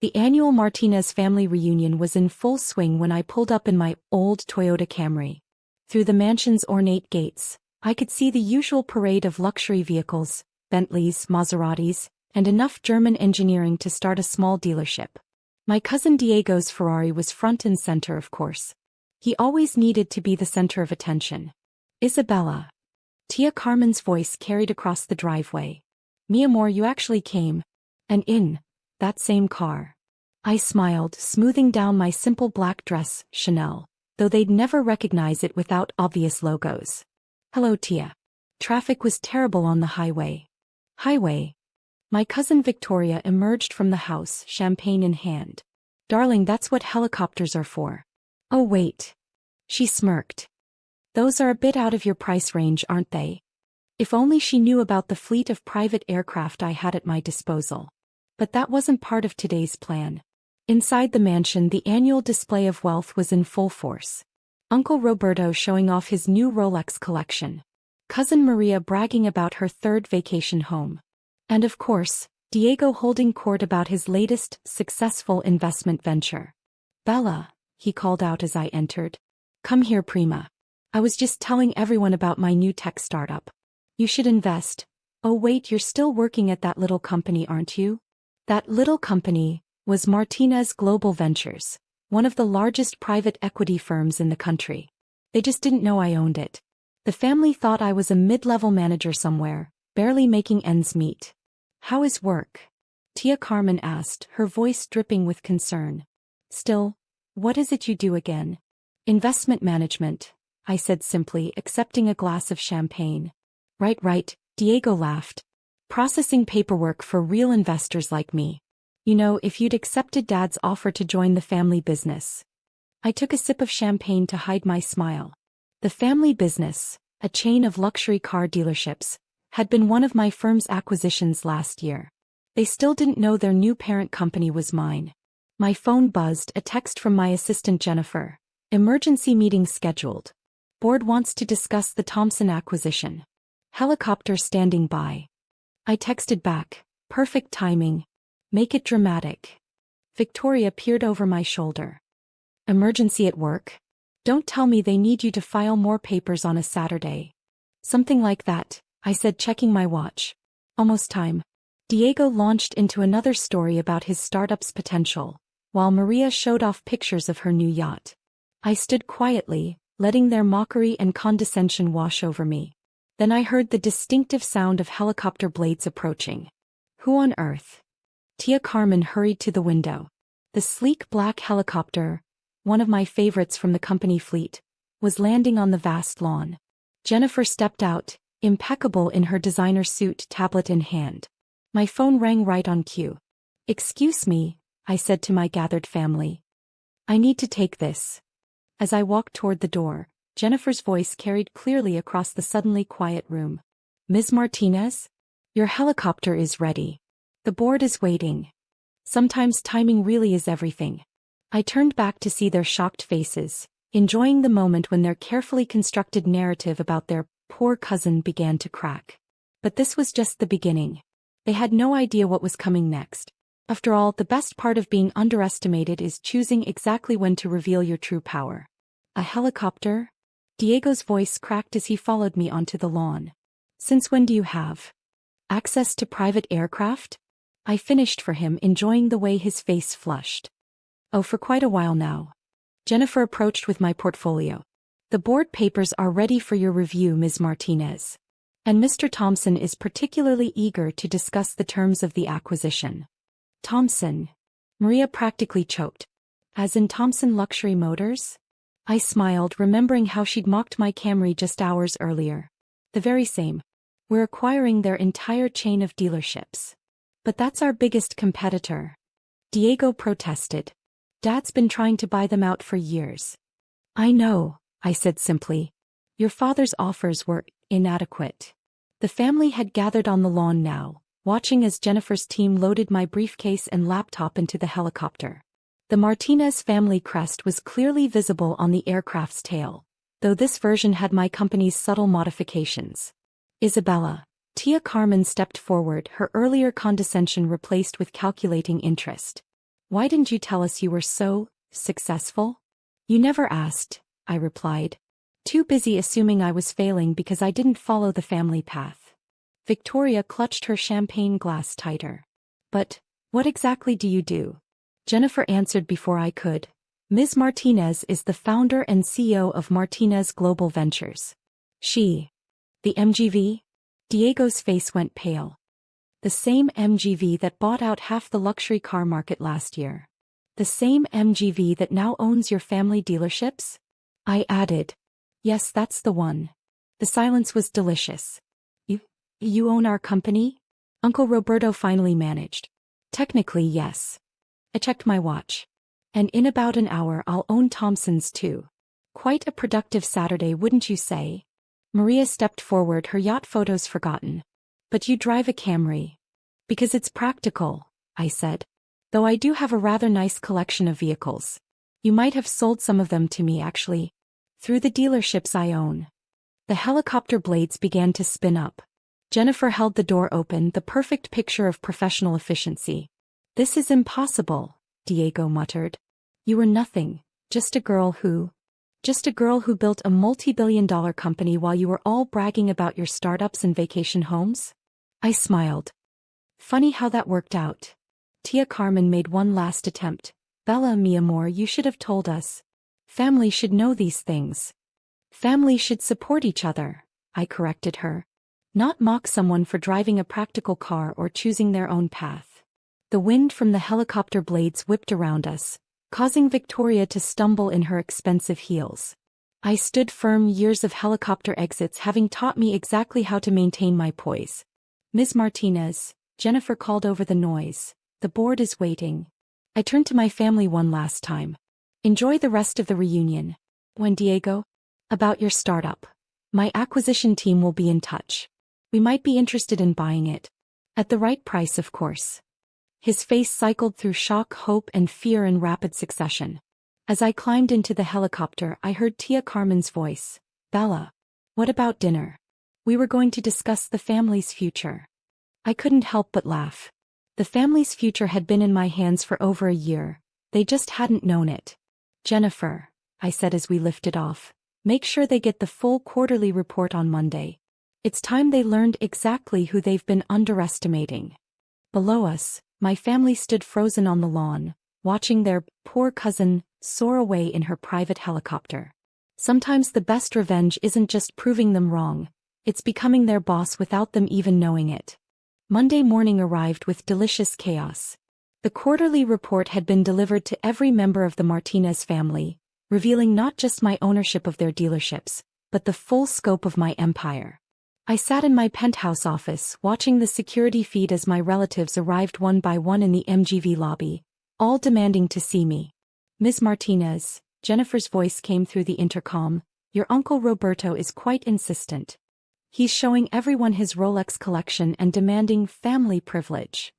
The annual Martinez family reunion was in full swing when I pulled up in my old Toyota Camry. Through the mansion's ornate gates, I could see the usual parade of luxury vehicles, Bentleys, Maseratis, and enough German engineering to start a small dealership. My cousin Diego's Ferrari was front and center, of course. He always needed to be the center of attention. Isabella. Tia Carmen's voice carried across the driveway. Mi amor, you actually came. And in that same car. I smiled, smoothing down my simple black dress, Chanel, though they'd never recognize it without obvious logos. Hello, Tia. Traffic was terrible on the highway. My cousin Victoria emerged from the house, champagne in hand. Darling, that's what helicopters are for. Oh wait. She smirked. Those are a bit out of your price range, aren't they? If only she knew about the fleet of private aircraft I had at my disposal. But that wasn't part of today's plan. Inside the mansion, the annual display of wealth was in full force. Uncle Roberto showing off his new Rolex collection. Cousin Maria bragging about her third vacation home. And of course, Diego holding court about his latest, successful investment venture. Bella, he called out as I entered. Come here, prima. I was just telling everyone about my new tech startup. You should invest. Oh wait, you're still working at that little company, aren't you? That little company was Martinez Global Ventures, one of the largest private equity firms in the country. They just didn't know I owned it. The family thought I was a mid-level manager somewhere, barely making ends meet. How is work? Tia Carmen asked, her voice dripping with concern. Still, what is it you do again? Investment management, I said simply, accepting a glass of champagne. Right, Diego laughed. Processing paperwork for real investors like me. You know, if you'd accepted Dad's offer to join the family business. I took a sip of champagne to hide my smile. The family business, a chain of luxury car dealerships, had been one of my firm's acquisitions last year. They still didn't know their new parent company was mine. My phone buzzed, a text from my assistant Jennifer. Emergency meeting scheduled. Board wants to discuss the Thompson acquisition. Helicopter standing by. I texted back, perfect timing. Make it dramatic. Victoria peered over my shoulder. Emergency at work? Don't tell me they need you to file more papers on a Saturday. Something like that, I said, checking my watch. Almost time. Diego launched into another story about his startup's potential, while Maria showed off pictures of her new yacht. I stood quietly, letting their mockery and condescension wash over me. Then I heard the distinctive sound of helicopter blades approaching. Who on earth? Tia Carmen hurried to the window. The sleek black helicopter, one of my favorites from the company fleet, was landing on the vast lawn. Jennifer stepped out, impeccable in her designer suit, tablet in hand. My phone rang right on cue. Excuse me, I said to my gathered family. I need to take this. As I walked toward the door, Jennifer's voice carried clearly across the suddenly quiet room. Ms. Martinez? Your helicopter is ready. The board is waiting. Sometimes timing really is everything. I turned back to see their shocked faces, enjoying the moment when their carefully constructed narrative about their poor cousin began to crack. But this was just the beginning. They had no idea what was coming next. After all, the best part of being underestimated is choosing exactly when to reveal your true power. A helicopter? Diego's voice cracked as he followed me onto the lawn. Since when do you have access to private aircraft? I finished for him, enjoying the way his face flushed. Oh, for quite a while now. Jennifer approached with my portfolio. The board papers are ready for your review, Ms. Martinez. And Mr. Thompson is particularly eager to discuss the terms of the acquisition. Thompson? Maria practically choked. As in Thompson Luxury Motors? I smiled, remembering how she'd mocked my Camry just hours earlier. The very same. We're acquiring their entire chain of dealerships. But that's our biggest competitor. Diego protested. Dad's been trying to buy them out for years. I know, I said simply. Your father's offers were inadequate. The family had gathered on the lawn now, watching as Jennifer's team loaded my briefcase and laptop into the helicopter. The Martinez family crest was clearly visible on the aircraft's tail, though this version had my company's subtle modifications. Isabella. Tia Carmen stepped forward, her earlier condescension replaced with calculating interest. Why didn't you tell us you were so successful? You never asked, I replied. Too busy assuming I was failing because I didn't follow the family path. Victoria clutched her champagne glass tighter. But, what exactly do you do? Jennifer answered before I could. Ms. Martinez is the founder and CEO of Martinez Global Ventures. The MGV? Diego's face went pale. The same MGV that bought out half the luxury car market last year. The same MGV that now owns your family dealerships? I added. Yes, that's the one. The silence was delicious. You own our company? Uncle Roberto finally managed. Technically, yes. I checked my watch. And in about an hour I'll own Thompson's too. Quite a productive Saturday, wouldn't you say? Maria stepped forward, her yacht photos forgotten. But you drive a Camry. Because it's practical, I said. Though I do have a rather nice collection of vehicles. You might have sold some of them to me actually. Through the dealerships I own. The helicopter blades began to spin up. Jennifer held the door open, the perfect picture of professional efficiency. This is impossible, Diego muttered. You were nothing, just a girl who built a multi-billion-dollar company while you were all bragging about your startups and vacation homes? I smiled. Funny how that worked out. Tia Carmen made one last attempt. Bella, mi amor, you should have told us. Family should know these things. Family should support each other, I corrected her. Not mock someone for driving a practical car or choosing their own path. The wind from the helicopter blades whipped around us, causing Victoria to stumble in her expensive heels. I stood firm, years of helicopter exits having taught me exactly how to maintain my poise. Ms. Martinez, Jennifer called over the noise. The board is waiting. I turned to my family one last time. Enjoy the rest of the reunion. When Diego? About your startup. My acquisition team will be in touch. We might be interested in buying it. At the right price, of course. His face cycled through shock, hope, and fear in rapid succession. As I climbed into the helicopter, I heard Tia Carmen's voice. Bella. What about dinner? We were going to discuss the family's future. I couldn't help but laugh. The family's future had been in my hands for over a year. They just hadn't known it. Jennifer, I said as we lifted off, make sure they get the full quarterly report on Monday. It's time they learned exactly who they've been underestimating. Below us, my family stood frozen on the lawn, watching their poor cousin soar away in her private helicopter. Sometimes the best revenge isn't just proving them wrong, it's becoming their boss without them even knowing it. Monday morning arrived with delicious chaos. The quarterly report had been delivered to every member of the Martinez family, revealing not just my ownership of their dealerships, but the full scope of my empire. I sat in my penthouse office, watching the security feed as my relatives arrived one by one in the MGV lobby, all demanding to see me. Ms. Martinez, Jennifer's voice came through the intercom, your Uncle Roberto is quite insistent. He's showing everyone his Rolex collection and demanding family privilege.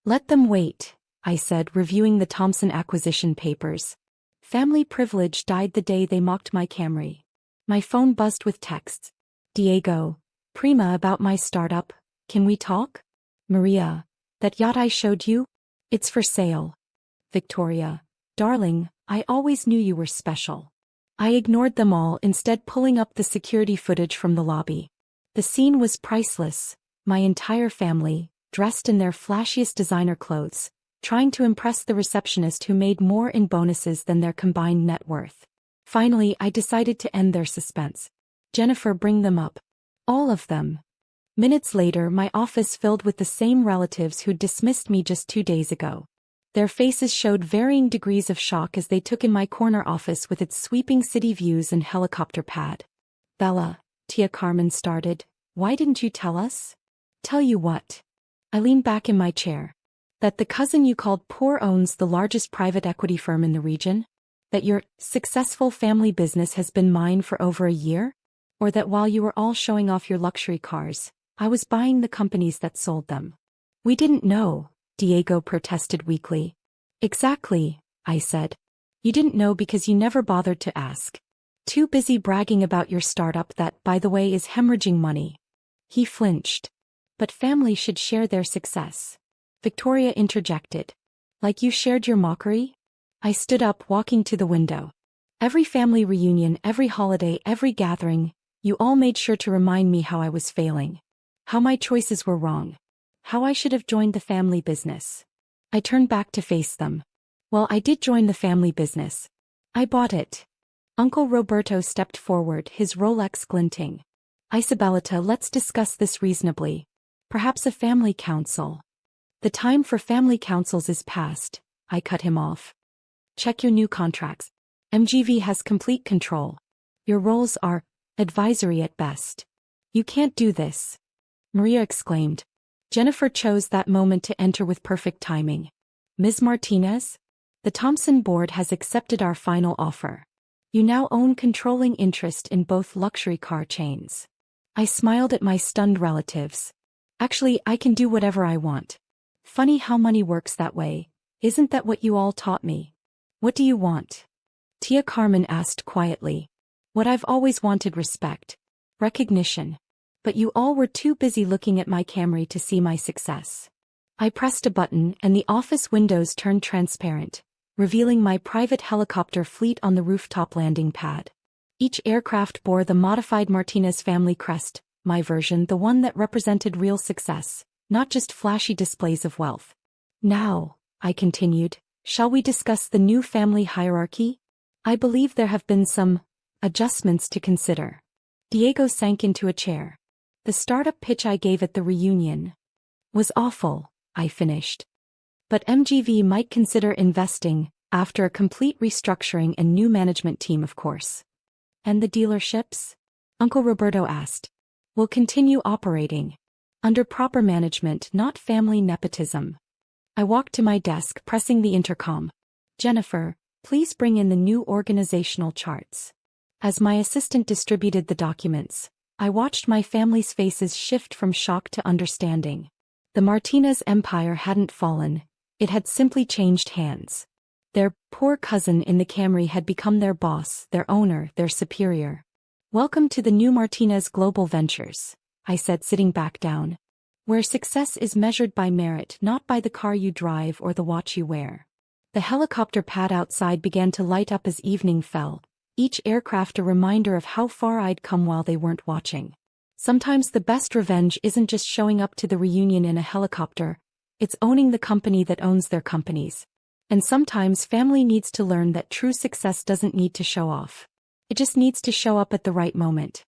Let them wait, I said, reviewing the Thompson acquisition papers. Family privilege died the day they mocked my Camry. My phone buzzed with texts. Diego, Prima, about my startup, can we talk? Maria, that yacht I showed you? It's for sale. Victoria, darling, I always knew you were special. I ignored them all, instead pulling up the security footage from the lobby. The scene was priceless, my entire family, dressed in their flashiest designer clothes, trying to impress the receptionist who made more in bonuses than their combined net worth. Finally, I decided to end their suspense. Jennifer, bring them up. All of them. Minutes later, my office filled with the same relatives who'd dismissed me just 2 days ago. Their faces showed varying degrees of shock as they took in my corner office with its sweeping city views and helicopter pad. Bella, Tia Carmen started, why didn't you tell us? Tell you what? I leaned back in my chair. That the cousin you called poor owns the largest private equity firm in the region? That your successful family business has been mine for over a year? Or that while you were all showing off your luxury cars, I was buying the companies that sold them? We didn't know, Diego protested weakly. Exactly, I said. You didn't know because you never bothered to ask. Too busy bragging about your startup that, by the way, is hemorrhaging money. He flinched. But family should share their success. Victoria interjected. Like you shared your mockery? I stood up, walking to the window. Every family reunion, every holiday, every gathering, you all made sure to remind me how I was failing. How my choices were wrong. How I should have joined the family business. I turned back to face them. Well, I did join the family business. I bought it. Uncle Roberto stepped forward, his Rolex glinting. Isabellita, let's discuss this reasonably. Perhaps a family council. The time for family councils is past, I cut him off. Check your new contracts. MGV has complete control. Your roles are advisory at best. You can't do this, Maria exclaimed. Jennifer chose that moment to enter with perfect timing. Ms. Martinez? The Thompson board has accepted our final offer. You now own controlling interest in both luxury car chains. I smiled at my stunned relatives. Actually, I can do whatever I want. Funny how money works that way. Isn't that what you all taught me? What do you want? Tia Carmen asked quietly. What I've always wanted: respect. Recognition. But you all were too busy looking at my Camry to see my success. I pressed a button and the office windows turned transparent, revealing my private helicopter fleet on the rooftop landing pad. Each aircraft bore the modified Martinez family crest, my version, the one that represented real success, not just flashy displays of wealth. Now, I continued, shall we discuss the new family hierarchy? I believe there have been some adjustments to consider. Diego sank into a chair. The startup pitch I gave at the reunion was awful, I finished. But MGV might consider investing, after a complete restructuring and new management team, of course. And the dealerships? Uncle Roberto asked. Will continue operating. Under proper management, not family nepotism. I walked to my desk, pressing the intercom. Jennifer, please bring in the new organizational charts. As my assistant distributed the documents, I watched my family's faces shift from shock to understanding. The Martinez empire hadn't fallen, it had simply changed hands. Their poor cousin in the Camry had become their boss, their owner, their superior. Welcome to the new Martinez Global Ventures, I said, sitting back down. Where success is measured by merit, not by the car you drive or the watch you wear. The helicopter pad outside began to light up as evening fell, each aircraft a reminder of how far I'd come while they weren't watching. Sometimes the best revenge isn't just showing up to the reunion in a helicopter, it's owning the company that owns their companies. And sometimes family needs to learn that true success doesn't need to show off. It just needs to show up at the right moment.